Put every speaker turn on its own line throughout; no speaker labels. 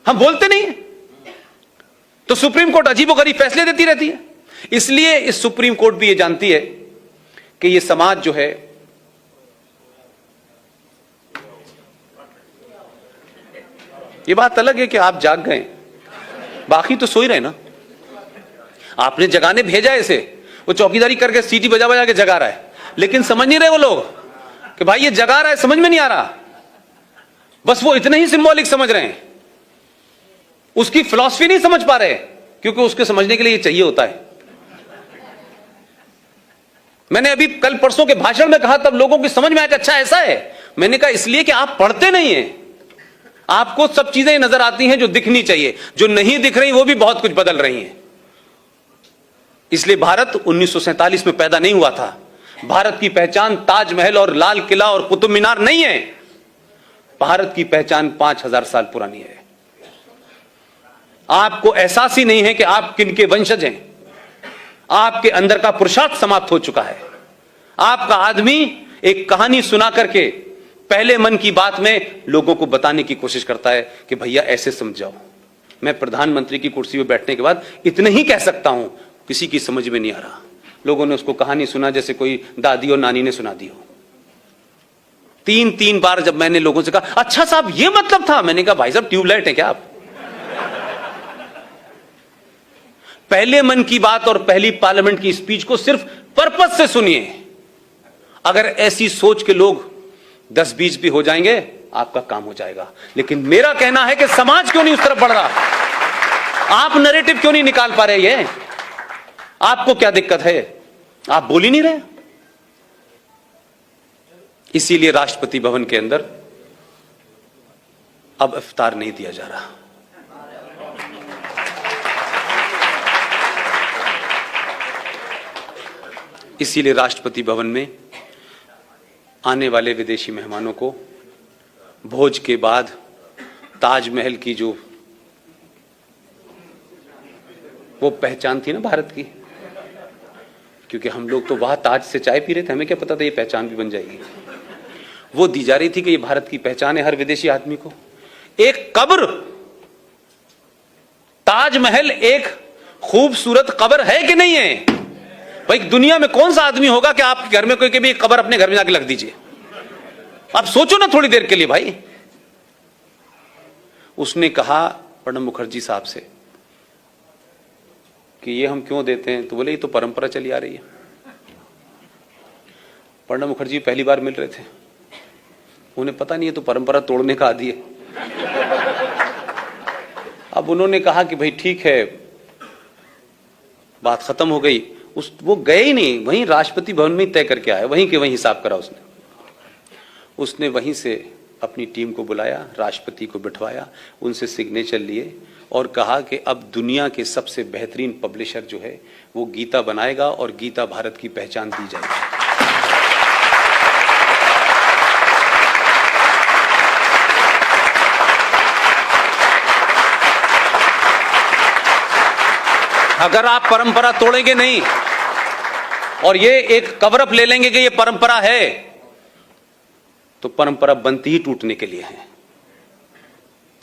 हम बोलते नहीं है, तो सुप्रीम कोर्ट अजीबोगरीब फैसले देती रहती है। इसलिए इस सुप्रीम कोर्ट भी ये जानती है कि ये समाज जो है ये बात अलग है कि आप जाग गए, बाकी तो सो ही रहे ना। आपने जगाने भेजा इसे, वो चौकीदारी करके सीटी बजा बजा के जगा रहा है, लेकिन समझ नहीं रहे वो लोग कि भाई ये जगा रहा है, समझ में नहीं आ रहा। बस वो इतने ही सिंबॉलिक समझ रहे हैं, उसकी फिलॉसफी नहीं समझ पा रहे, क्योंकि उसके समझने के लिए ये चाहिए होता है। मैंने अभी कल परसों के भाषण में कहा, तब लोगों की समझ में आया कि अच्छा ऐसा है। मैंने कहा इसलिए कि आप पढ़ते नहीं हैं, आपको सब चीजें नजर आती हैं जो दिखनी चाहिए, जो नहीं दिख रही वो भी बहुत कुछ बदल रही हैं। इसलिए भारत 1947 में पैदा नहीं हुआ था। भारत की पहचान ताजमहल और लाल किला और कुतुब मीनार नहीं है। भारत की पहचान 5000 साल पुरानी है। आपको एहसास ही नहीं है कि आप किनके वंशज हैं। आपके अंदर का पुरुषार्थ समाप्त हो चुका है। आपका आदमी एक कहानी सुना करके पहले मन की बात में लोगों को बताने की कोशिश करता है कि भैया ऐसे समझाओ। मैं प्रधानमंत्री की कुर्सी पर बैठने के बाद इतने ही कह सकता हूं, किसी की समझ में नहीं आ रहा। लोगों ने उसको कहानी सुना जैसे कोई दादी और नानी ने सुना दी हो। 3 बार जब मैंने लोगों से कहा अच्छा साहब ये मतलब था, मैंने कहा भाई साहब ट्यूबलाइट है क्या आप? पहले मन की बात और पहली पार्लियामेंट की स्पीच को सिर्फ पर्पस से सुनिए। अगर ऐसी सोच के लोग 10-20 भी हो जाएंगे, आपका काम हो जाएगा। लेकिन मेरा कहना है कि समाज क्यों नहीं उस तरफ बढ़ रहा? आप नैरेटिव क्यों नहीं निकाल पा रहे? ये आपको क्या दिक्कत है? आप बोल ही नहीं रहे। इसीलिए राष्ट्रपति भवन के अंदर अब इफ्तार नहीं दिया जा रहा। इसीलिए राष्ट्रपति भवन में आने वाले विदेशी मेहमानों को भोज के बाद ताजमहल की जो वो पहचान थी ना भारत की, क्योंकि हम लोग तो वहां ताज से चाय पी रहे थे, हमें क्या पता था ये पहचान भी बन जाएगी। वो दी जा रही थी कि ये भारत की पहचान है हर विदेशी आदमी को। एक कब्र, ताजमहल एक खूबसूरत कब्र है कि नहीं है? भाई दुनिया में कौन सा आदमी होगा कि आप घर में कोई के भी कब्र अपने घर में जाके लग दीजिए? आप सोचो ना थोड़ी देर के लिए भाई। उसने कहा प्रणब मुखर्जी साहब से कि ये हम क्यों देते हैं, तो बोले ये तो परंपरा चली आ रही है। प्रणब मुखर्जी पहली बार मिल रहे थे, उन्हें पता नहीं है तो परंपरा तोड़ने का आदी है। अब उन्होंने कहा कि भाई ठीक है, बात खत्म हो गई। वो गए ही नहीं, वहीं राष्ट्रपति भवन में ही तय करके आए, वहीं के वहीं हिसाब करा उसने वहीं से अपनी टीम को बुलाया, राष्ट्रपति को बिठवाया, उनसे सिग्नेचर लिए और कहा कि अब दुनिया के सबसे बेहतरीन पब्लिशर जो है वो गीता बनाएगा और गीता भारत की पहचान दी जाएगी। अगर आप परंपरा तोड़ेंगे नहीं और ये एक कवर अप ले लेंगे कि ये परंपरा है, तो परंपरा बनती ही टूटने के लिए है।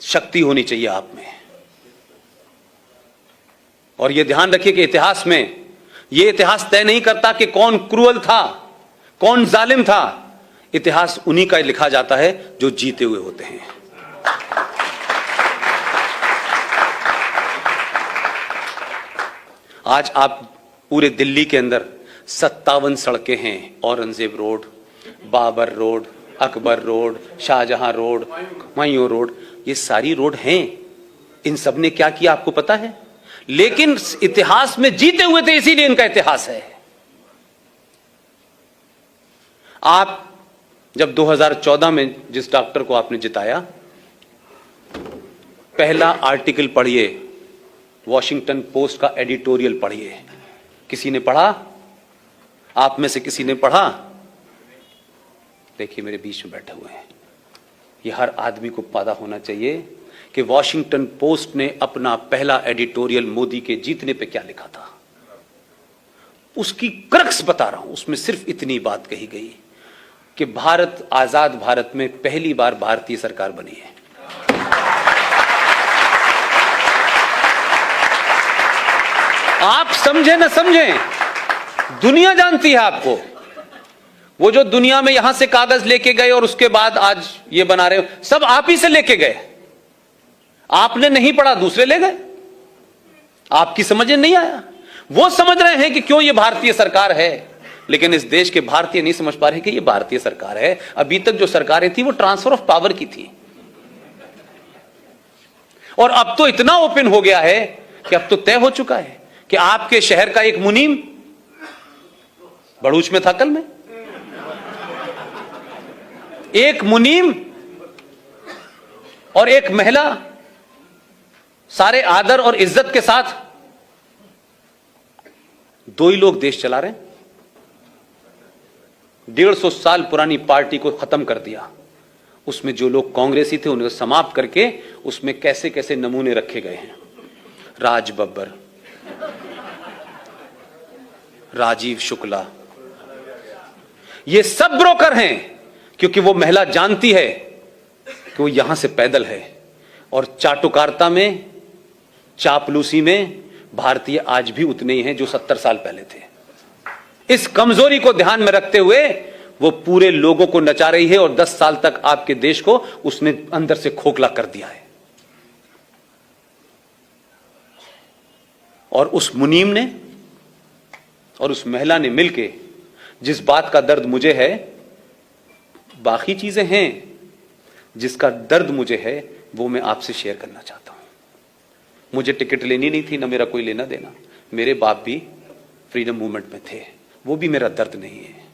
शक्ति होनी चाहिए आप में। और ये ध्यान रखिए कि इतिहास में ये इतिहास तय नहीं करता कि कौन क्रूअल था, कौन जालिम था। इतिहास उन्हीं का लिखा जाता है जो जीते हुए होते हैं। आज आप पूरे दिल्ली के अंदर 57 सड़कें हैं, Aurangzeb road, Babur road, Akbar road, Shahjahan road, Humayun road, ये सारी रोड हैं। इन सब ने क्या किया आपको पता है? लेकिन इतिहास में जीते हुए थे, इसीलिए इनका इतिहास है। आप जब 2014 में जिस डॉक्टर को आपने जिताया, पहला आर्टिकल पढ़िए, वॉशिंगटन पोस्ट का एडिटोरियल पढ़िए। किसी ने पढ़ा? आप में से किसी ने पढ़ा? देखिए मेरे बीच में बैठे हुए हैं, ये हर आदमी को पता होना चाहिए कि वॉशिंगटन पोस्ट ने अपना पहला एडिटोरियल मोदी के जीतने पे क्या लिखा था। उसकी क्रक्स बता रहा हूं। उसमें सिर्फ इतनी बात कही गई कि भारत, आजाद भारत में पहली बार भारतीय सरकार बनी है। आप समझे न समझे, दुनिया जानती है आपको। वो जो दुनिया में यहां से कागज लेके गए और उसके बाद आज ये बना रहे हो, सब आप ही से लेके गए। आपने नहीं पढ़ा, दूसरे ले गए, आपकी समझ में नहीं आया। वो समझ रहे हैं कि क्यों ये भारतीय सरकार है, लेकिन इस देश के भारतीय नहीं समझ पा रहे कि ये भारतीय सरकार है। अभी तक जो सरकारें थी वो ट्रांसफर ऑफ पावर की थी, और अब तो इतना ओपन हो गया है कि अब तो तय हो चुका है कि आपके शहर का एक मुनीम, भड़ूच में था कल में, एक मुनीम और एक महिला सारे आदर और इज्जत के साथ, दो ही लोग देश चला रहे हैं। 150 साल पुरानी पार्टी को खत्म कर दिया। उसमें जो लोग कांग्रेसी थे उन्हें समाप्त करके उसमें कैसे कैसे नमूने रखे गए हैं। राज बब्बर, राजीव शुक्ला, ये सब ब्रोकर हैं, क्योंकि वो महिला जानती है कि वो यहां से पैदल है। और चाटुकारिता में, चापलूसी में भारतीय आज भी उतने ही हैं जो 70 साल पहले थे। इस कमजोरी को ध्यान में रखते हुए वो पूरे लोगों को नचा रही है, और 10 साल तक आपके देश को उसने अंदर से खोखला कर दिया है। और उस मुनीम ने और उस महिला ने मिलके जिस बात का दर्द मुझे है, बाकी चीजें हैं, जिसका दर्द मुझे है वो मैं आपसे शेयर करना चाहता हूं। मुझे टिकट लेनी नहीं थी, ना मेरा कोई लेना देना। मेरे बाप भी फ्रीडम मूवमेंट में थे, वो भी मेरा दर्द नहीं है।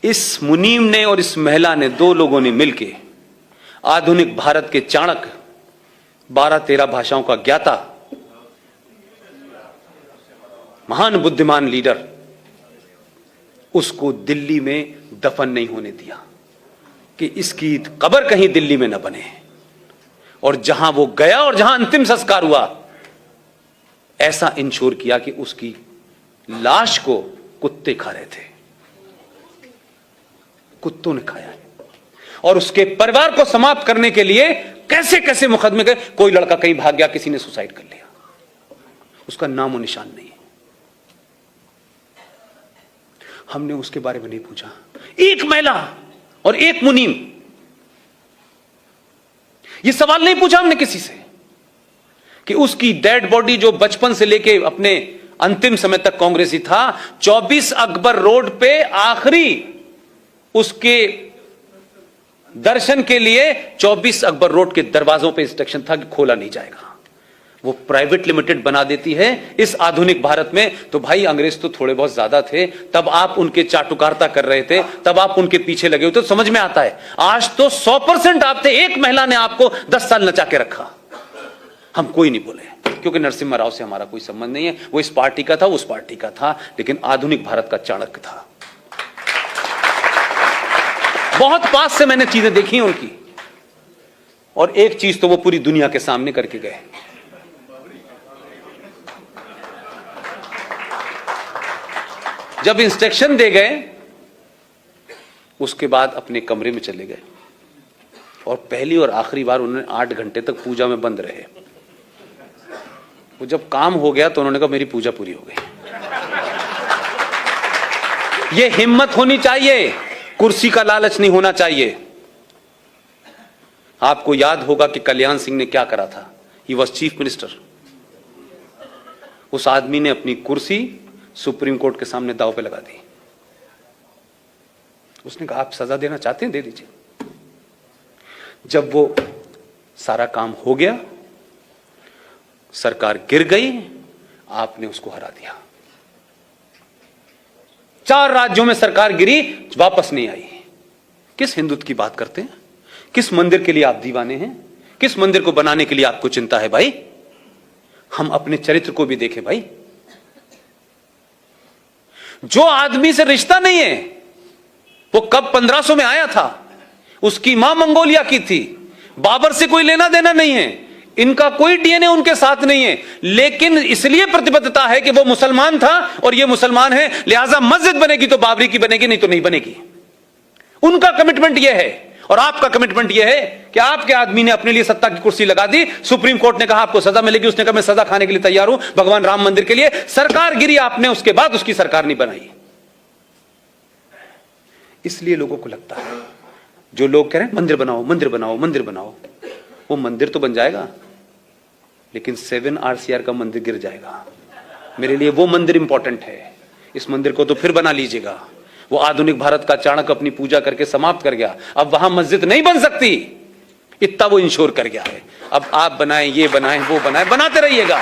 इस मुनीम ने और इस महिला ने, दो लोगों ने मिलके आधुनिक भारत के चाणक्य, 12-13 भाषाओं का ज्ञाता, महान बुद्धिमान लीडर, उसको दिल्ली में दफन नहीं होने दिया कि इसकी कब्र कहीं दिल्ली में न बने। और जहां वो गया और जहां अंतिम संस्कार हुआ, ऐसा इंश्योर किया कि उसकी लाश को कुत्ते खा रहे थे, कुत्तों ने खाया है। और उसके परिवार को समाप्त करने के लिए कैसे कैसे मुकदमे गए। कोई लड़का कहीं भाग गया, किसी ने सुसाइड कर लिया, उसका नामो निशान नहीं है। हमने उसके बारे में नहीं पूछा। एक महिला और एक मुनीम, ये सवाल नहीं पूछा हमने किसी से कि उसकी डेड बॉडी, जो बचपन से लेके अपने अंतिम समय तक कांग्रेसी था, 24 अकबर रोड पे आखिरी उसके दर्शन के लिए 24 अकबर रोड के दरवाजों पे इंस्ट्रक्शन था कि खोला नहीं जाएगा। वो प्राइवेट लिमिटेड बना देती है इस आधुनिक भारत में। तो भाई, अंग्रेज तो थोड़े बहुत ज्यादा थे, तब आप उनके चाटुकारिता कर रहे थे, तब आप उनके पीछे लगे हुए थे, तो समझ में आता है। आज तो 100% आप थे। एक महिला ने आपको 10 साल नचा के रखा, हम कोई नहीं बोले, क्योंकि नरसिम्हा राव से हमारा कोई संबंध नहीं है। वो इस पार्टी का था, उस पार्टी का था, लेकिन आधुनिक भारत का चाणक्य था। बहुत पास से मैंने चीजें देखी उनकी, और एक चीज तो वो पूरी दुनिया के सामने करके गए। जब इंस्ट्रक्शन दे गए, उसके बाद अपने कमरे में चले गए, और पहली और आखिरी बार उन्होंने 8 घंटे तक पूजा में बंद रहे। वो जब काम हो गया तो उन्होंने कहा मेरी पूजा पूरी हो गई। ये हिम्मत होनी चाहिए, कुर्सी का लालच नहीं होना चाहिए। आपको याद होगा कि कल्याण सिंह ने क्या करा था। He was chief minister. उस आदमी ने अपनी कुर्सी सुप्रीम कोर्ट के सामने दांव पे लगा दी। उसने कहा आप सजा देना चाहते हैं, दे दीजिए। जब वो सारा काम हो गया, सरकार गिर गई, आपने उसको हरा दिया। 4 राज्यों में सरकार गिरी, वापस नहीं आई। किस हिंदुत्व की बात करते हैं? किस मंदिर के लिए आप दीवाने हैं? किस मंदिर को बनाने के लिए आपको चिंता है भाई? हम अपने चरित्र को भी देखें भाई। जो आदमी से रिश्ता नहीं है, वो कब 1500 में आया था, उसकी मां मंगोलिया की थी, बाबर से कोई लेना देना नहीं है, इनका कोई डीएनए उनके साथ नहीं है, लेकिन इसलिए प्रतिबद्धता है कि वो मुसलमान था और ये मुसलमान है, लिहाजा मस्जिद बनेगी तो बाबरी की बनेगी, नहीं तो नहीं बनेगी। उनका कमिटमेंट यह है। और आपका कमिटमेंट यह है कि आपके आदमी ने अपने लिए सत्ता की कुर्सी लगा दी, सुप्रीम कोर्ट ने कहा आपको सजा मिलेगी, उसने कहा मैं सजा खाने के लिए तैयार हूं भगवान राम मंदिर के लिए। सरकार गिरी आपने, उसके बाद उसकी सरकार नहीं बनाई। इसलिए लोगों को लगता है, जो लोग कह रहे हैं मंदिर बनाओ मंदिर बनाओ मंदिर बनाओ, वो मंदिर तो बन जाएगा लेकिन 7 RCR का मंदिर गिर जाएगा। मेरे लिए वो मंदिर इंपॉर्टेंट है, इस मंदिर को तो फिर बना लीजिएगा। वो आधुनिक भारत का चाणक्य अपनी पूजा करके समाप्त कर गया, अब वहां मस्जिद नहीं बन सकती, इतना वो इंश्योर कर गया है। अब आप बनाएं, ये बनाएं, वो बनाएं, बनाते रहिएगा।